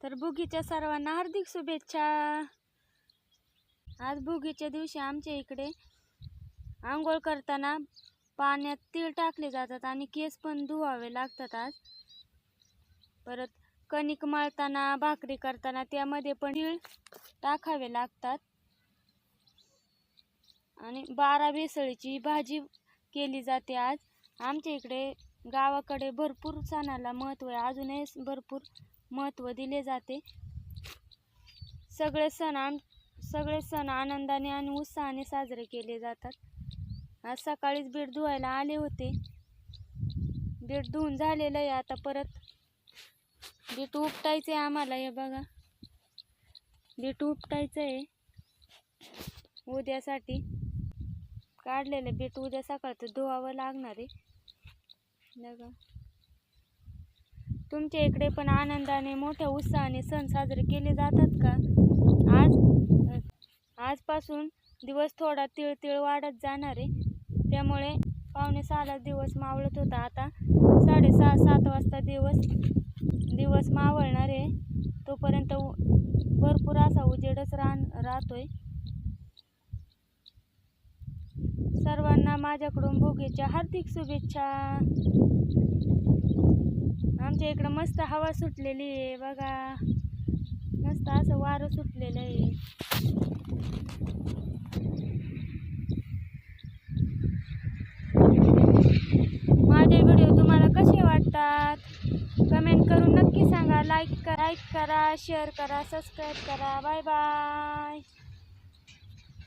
तर भोगीच्या सर्वांना हार्दिक शुभेच्छा। आज भोगीच्या दिवशी आमच्या इकडे आंघोळ करताना पाण्यात तीळ टाकले जातात आणि केस पण धुवावे लागतात। आज परत कणिक मळताना भाकरी करताना त्यामध्ये पण तीळ टाकावे लागतात आणि 12 भेसळीची भाजी केली जाते। आज आमच्या इकडे गावाकडे भरपूर सणाला महत्त्व आहे, अजूनही भरपूर महत्त्व दिले जाते। सगळे सण आनंदाने आणि उत्साहाने साजरे केले जातात। आज सकाळीच बीट धुवायला आले होते, बीट धुवून झालेलं आहे। आता परत बीट उपटायचं आहे आम्हाला। हे बघा, बीट उपटायचं आहे उद्यासाठी। काढलेलं बीट उद्या सकाळचं धुवावं लागणार आहे। बघा, तुमच्या इकडे पण आनंदाने मोठ्या उत्साहाने सण साजरे केले जातात का? आजपासून दिवस थोडा तिळ वाढत जाणार आहे, त्यामुळे 5:45 दिवस मावळत होता, आता 6:30-7 वाजता दिवस मावळणार आहे। तोपर्यंत भरपूर असा उजेडच राहतोय। सर्वांना माझ्याकडून भोगीच्या हार्दिक शुभेच्छा। आमच्या इकडे मस्त हवा सुटलेली आहे बघा, मस्त असं वारं सुटलेलं आहे। माझे व्हिडिओ तुम्हाला कसे वाटतात कमेंट करून नक्की सांगा। लाईक करा, शेअर करा, सबस्क्राईब करा। Bye bye.